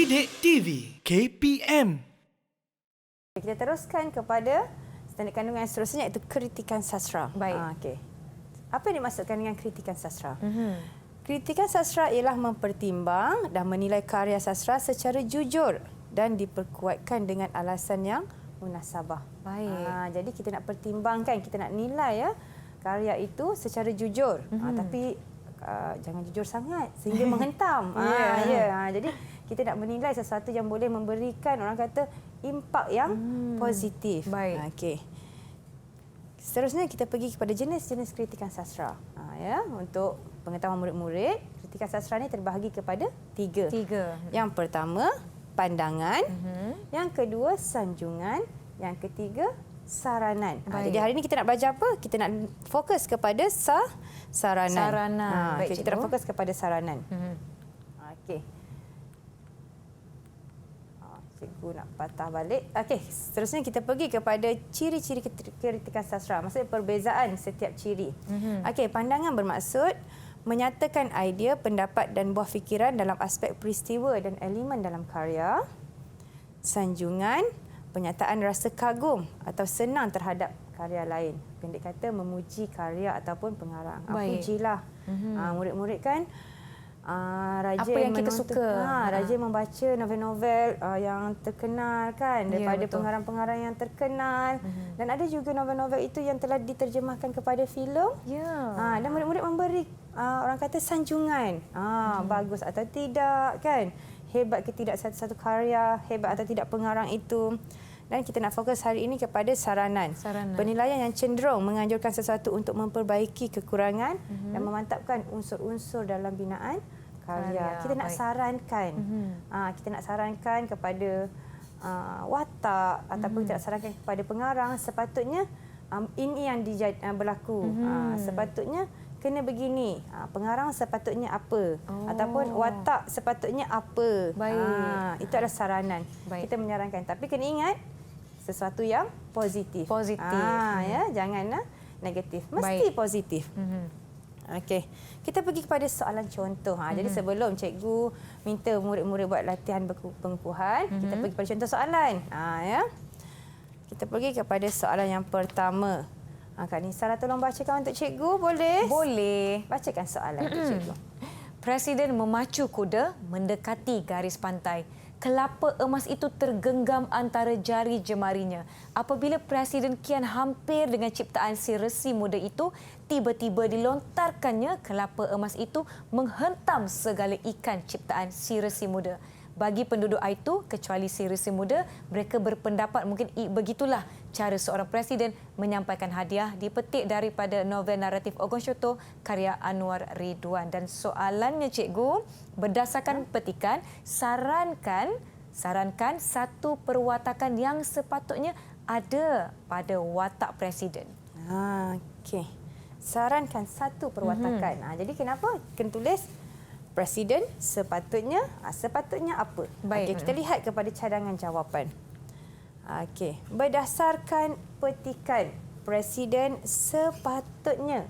Didik TV KPM. Kita teruskan kepada standard kandungan yang seterusnya, iaitu kritikan sastra. Baik. Okey. Apa yang dimaksudkan dengan kritikan sastra? Kritikan sastra ialah mempertimbang dan menilai karya sastra secara jujur dan diperkuatkan dengan alasan yang munasabah. Baik. Jadi kita nak pertimbangkan, kita nak nilai ya karya itu secara jujur. Tapi jangan jujur sangat sehingga menghentam. Jadi kita nak menilai sesuatu yang boleh memberikan, orang kata, impak yang positif. Baik. Okey. Seterusnya kita pergi kepada jenis-jenis kritikan sastra. Untuk pengetahuan murid-murid, kritikan sastra ini terbahagi kepada tiga. Yang pertama, pandangan. Yang kedua, sanjungan. Yang ketiga, saranan. Jadi hari ini kita nak belajar apa? Kita nak fokus kepada saranan. Baik, kita nak fokus kepada saranan. Okey. Cikgu nak patah balik. Okey, seterusnya kita pergi kepada ciri-ciri kritikan sastra. Maksudnya perbezaan setiap ciri. Okey, pandangan bermaksud menyatakan idea, pendapat dan buah fikiran dalam aspek peristiwa dan elemen dalam karya. Sanjungan, penyataan rasa kagum atau senang terhadap karya lain. Pendek kata, memuji karya ataupun pengarang. Pujilah. Murid-murid kan rajin apa yang kita suka. Rajin membaca novel-novel yang terkenal kan, daripada pengarang-pengarang yang terkenal. Dan ada juga novel-novel itu yang telah diterjemahkan kepada filem. Dan murid-murid memberi orang kata sanjungan. Bagus atau tidak kan? Hebat ke tidak satu-satu karya, hebat atau tidak pengarang itu. Dan kita nak fokus hari ini kepada saranan. Penilaian yang cenderung menganjurkan sesuatu untuk memperbaiki kekurangan dan memantapkan unsur-unsur dalam binaan karya. Kita nak sarankan. Kita nak sarankan kepada watak ataupun kita nak sarankan kepada pengarang, sepatutnya ini yang berlaku. Sepatutnya kena begini. Pengarang sepatutnya apa? Ataupun watak sepatutnya apa? Itu adalah saranan. Kita menyarankan. Tapi kena ingat, sesuatu yang positif. Janganlah negatif. Mesti positif. Okey. Kita pergi kepada soalan contoh. Jadi sebelum cikgu minta murid-murid buat latihan pengukuhan, kita pergi kepada contoh soalan. Kita pergi kepada soalan yang pertama. Kak Nisara, tolong bacakan untuk cikgu, boleh? Boleh. Bacakan soalan untuk cikgu. Presiden memacu kuda mendekati garis pantai. Kelapa emas itu tergenggam antara jari jemarinya. Apabila Presiden kian hampir dengan ciptaan si resi muda itu, tiba-tiba dilontarkannya kelapa emas itu menghentam segala ikan ciptaan si resi muda. Bagi penduduk itu, kecuali si resi muda, mereka berpendapat mungkin begitulah cara seorang presiden menyampaikan hadiah, dipetik daripada novel naratif Ogon Syoto karya Anwar Ridwan. Dan soalannya cikgu, berdasarkan petikan, sarankan satu perwatakan yang sepatutnya ada pada watak presiden. Okey. Sarankan satu perwatakan. Jadi kenapa kena tulis Presiden sepatutnya apa? Baik. Okey, kita lihat kepada cadangan jawapan. Okey, berdasarkan petikan, Presiden sepatutnya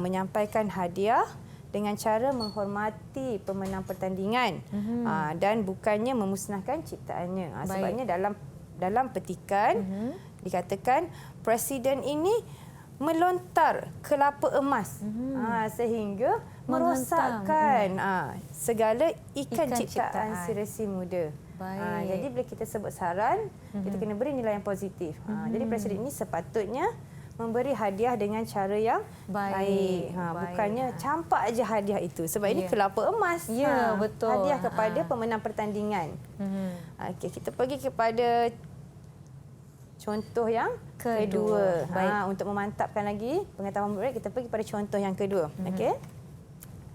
menyampaikan hadiah dengan cara menghormati pemenang pertandingan dan bukannya memusnahkan ciptaannya. Sebabnya dalam petikan dikatakan Presiden ini melontar kelapa emas sehingga merosakkan segala ikan ciptaan si resi muda. Jadi bila kita sebut saran, kita kena beri nilai yang positif. Jadi presiden ini sepatutnya memberi hadiah dengan cara yang baik. Bukannya campak aja hadiah itu. Sebab ini kelapa emas. Betul. Hadiah kepada pemenang pertandingan. Okey, kita pergi kepada contoh yang kedua. Untuk memantapkan lagi pengetahuan murid, kita pergi pada contoh yang kedua. Okey.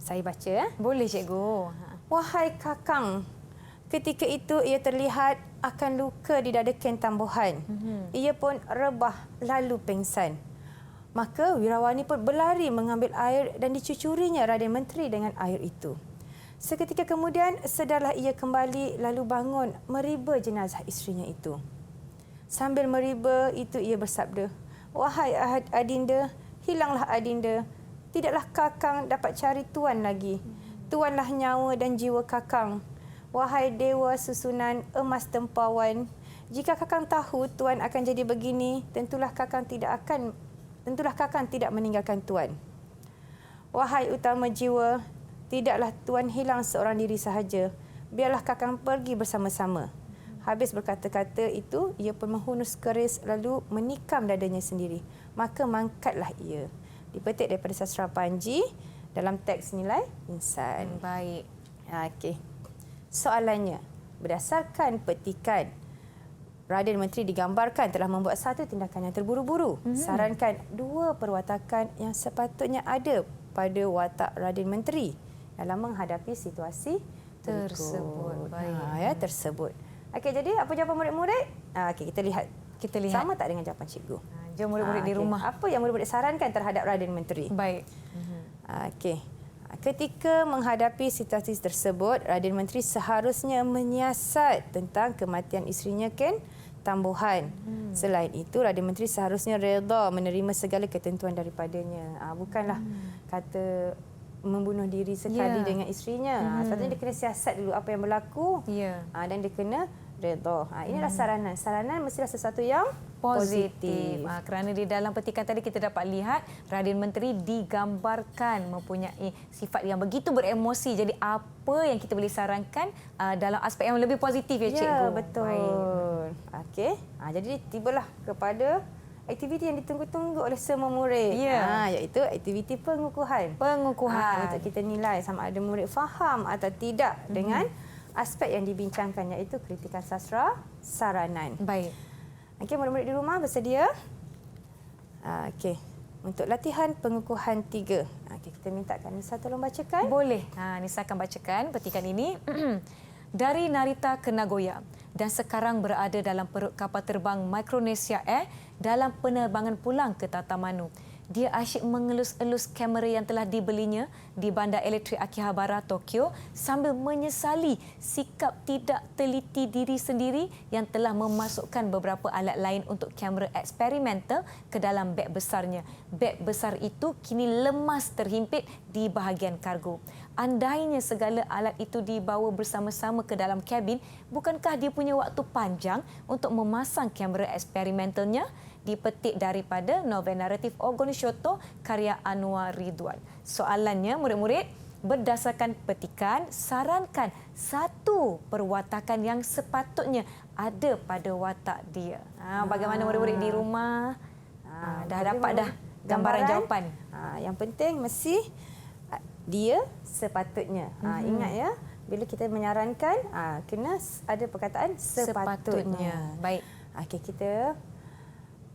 Saya baca. Boleh cikgu. Wahai kakang, ketika itu ia terlihat akan luka di dada Ken Tambuhan. Ia pun rebah lalu pengsan. Maka Wirawani pun berlari mengambil air dan dicucurinya Raden Menteri dengan air itu. Seketika kemudian sedarlah ia kembali lalu bangun meriba jenazah isterinya itu. Sambil meriba itu ia bersabda, "Wahai Adinda, hilanglah Adinda. Tidaklah kakang dapat cari tuan lagi. Tuanlah nyawa dan jiwa kakang. Wahai dewa susunan emas tempawan, jika kakang tahu tuan akan jadi begini, tentulah kakang tidak meninggalkan tuan. Wahai utama jiwa, tidaklah tuan hilang seorang diri sahaja. Biarlah kakang pergi bersama-sama. Habis berkata-kata itu, ia pun menghunus keris lalu menikam dadanya sendiri. Maka mangkatlah ia. Dipetik daripada sastra Panji dalam teks nilai insan. Baik. Okey. Soalannya, berdasarkan petikan, Raden Menteri digambarkan telah membuat satu tindakan yang terburu-buru. Sarankan 2 perwatakan yang sepatutnya ada pada watak Raden Menteri dalam menghadapi situasi Tersebut. Baik. tersebut. Okey, jadi apa jawapan murid-murid? Okey, kita lihat. Kita lihat. Sama tak dengan jawapan cikgu? Jom murid-murid di Okey. rumah. Apa yang murid-murid sarankan terhadap Raden Menteri? Baik. Okey. Ketika menghadapi situasi tersebut, Raden Menteri seharusnya menyiasat tentang kematian isterinya Ken Tambuhan. Selain itu, Raden Menteri seharusnya redha menerima segala ketentuan daripadanya. Bukanlah kata membunuh diri sekali dengan isterinya. Sepatutnya dia kena siasat dulu apa yang berlaku. Dan dia kena redha. Inilah saranan. Saranan mestilah sesuatu yang positif. Kerana di dalam petikan tadi kita dapat lihat Raden Menteri digambarkan mempunyai sifat yang begitu beremosi. Jadi apa yang kita boleh sarankan dalam aspek yang lebih positif ya cikgu? Ya, betul. Okey. Jadi tibalah kepada aktiviti yang ditunggu-tunggu oleh semua murid. Iaitu aktiviti pengukuhan. Untuk kita nilai sama ada murid faham atau tidak dengan aspek yang dibincangkan, iaitu kritikan sastra saranan. Baik. Okey, murid-murid di rumah bersedia? Okey. Untuk latihan pengukuhan 3. Okey, kita mintakan Nisa tolong bacakan. Boleh. Nisa akan bacakan petikan ini. Dari Narita ke Nagoya dan sekarang berada dalam perut kapal terbang Micronesia Air dalam penerbangan pulang ke Tatamanu. Dia asyik mengelus-elus kamera yang telah dibelinya di Bandar Elektrik Akihabara, Tokyo sambil menyesali sikap tidak teliti diri sendiri yang telah memasukkan beberapa alat lain untuk kamera eksperimental ke dalam beg besarnya. Beg besar itu kini lemas terhimpit di bahagian kargo. Andainya segala alat itu dibawa bersama-sama ke dalam kabin, bukankah dia punya waktu panjang untuk memasang kamera eksperimentalnya? Dipetik daripada novel naratif Ogon Shoto karya Anwar Ridwan. Soalannya, murid-murid, berdasarkan petikan, sarankan 1 perwatakan yang sepatutnya ada pada watak dia. Bagaimana murid-murid di rumah? Dah dapat dah gambaran jawapan. Yang penting mesti dia sepatutnya. Ingat ya, bila kita menyarankan, kena ada perkataan sepatutnya. Baik. Okey, kita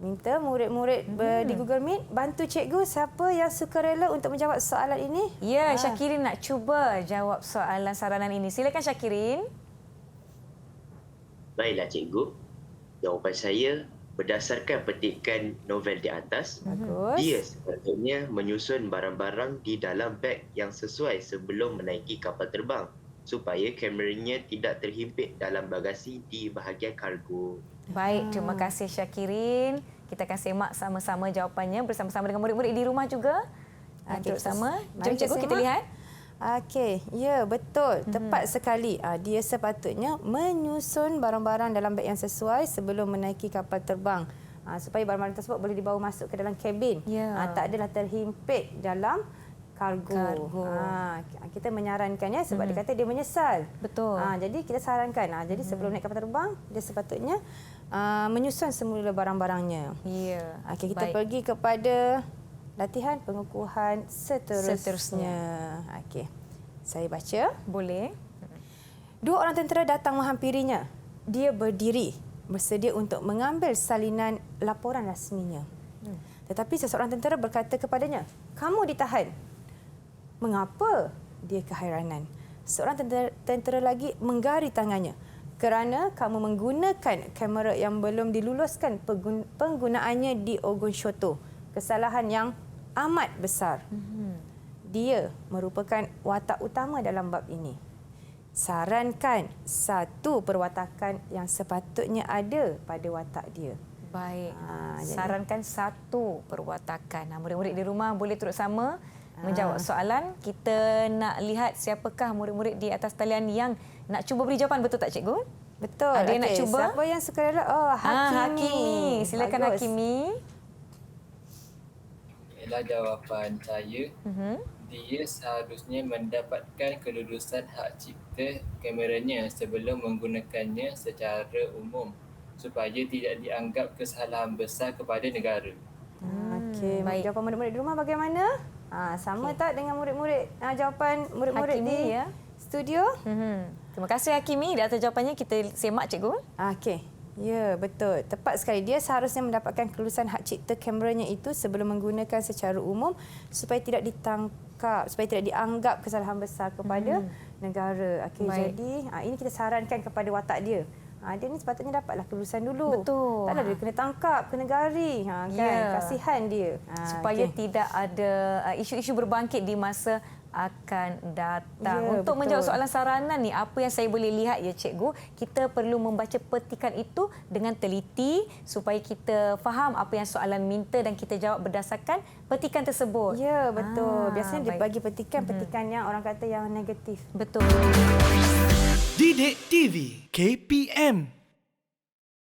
minta murid-murid di Google Meet bantu cikgu siapa yang sukarela untuk menjawab soalan ini. Ya, Syakirin nak cuba jawab soalan saranan ini. Silakan Syakirin. Baiklah cikgu. Jawapan saya berdasarkan petikan novel di atas, Bagus. dia sepatutnya menyusun barang-barang di dalam beg yang sesuai sebelum menaiki kapal terbang supaya kameranya tidak terhimpit dalam bagasi di bahagian kargo. Baik, terima kasih Syakirin. Kita akan semak sama-sama jawapannya bersama-sama dengan murid-murid di rumah juga. Duduk sama. Jom cikgu kita lihat. Okey, ya betul. Tepat sekali. Dia sepatutnya menyusun barang-barang dalam beg yang sesuai sebelum menaiki kapal terbang. Supaya barang-barang tersebut boleh dibawa masuk ke dalam kabin. Tak adalah terhimpit dalam kargo. Kita menyarankan ya sebab dia kata dia menyesal. Betul. Jadi kita sarankan. Jadi sebelum naik kapal terbang, dia sepatutnya menyusun semula barang-barangnya. Ya. Okey, kita pergi kepada latihan pengukuhan seterusnya. Okey. Saya baca. Boleh. 2 orang tentera datang menghampirinya. Dia berdiri, bersedia untuk mengambil salinan laporan rasminya. Tetapi seseorang tentera berkata kepadanya, "Kamu ditahan." "Mengapa?" Dia keheranan. Seorang tentera lagi menggari tangannya. "Kerana kamu menggunakan kamera yang belum diluluskan penggunaannya di Ogon Shoto. Kesalahan yang amat besar." Dia merupakan watak utama dalam bab ini. Sarankan 1 perwatakan yang sepatutnya ada pada watak dia. Baik. Sarankan 1 perwatakan. Murid-murid di rumah boleh turut sama menjawab soalan. Kita nak lihat siapakah murid-murid di atas talian yang nak cuba beri jawapan, betul tak cikgu? Betul. Ada yang nak cuba? Siapa yang sukarela? Oh, Hakimi. Hakimi. Silakan Bagus. Hakimi. Ialah jawapan saya. Dia seharusnya mendapatkan kelulusan hak cipta kameranya sebelum menggunakannya secara umum supaya tidak dianggap kesalahan besar kepada negara. Okey, Baik. jawapan murid-murid di rumah bagaimana? Sama tak dengan murid-murid jawapan murid-murid Hakimi, di ya. studio? Terima kasih Hakimi. Di atas jawapannya kita semak cikgu. Okey. Ya, betul. Tepat sekali. Dia seharusnya mendapatkan kelulusan hak cipta kameranya itu sebelum menggunakan secara umum supaya tidak ditangkap, supaya tidak dianggap kesalahan besar kepada negara. Okey, Baik. jadi ini kita sarankan kepada watak dia. Dia ni sepatutnya dapatlah kelulusan dulu. Betul. Taklah dia kena tangkap, kena gari. Kan? Ya. Kasihan dia. Supaya okey. tidak ada isu-isu berbangkit di masa akan datang. Ya, Untuk betul. menjawab soalan saranan ni, apa yang saya boleh lihat ya cikgu, kita perlu membaca petikan itu dengan teliti supaya kita faham apa yang soalan minta dan kita jawab berdasarkan petikan tersebut. Ya, betul. Biasanya dia baik. bagi petikan yang orang kata yang negatif. Betul. Didik TV KPM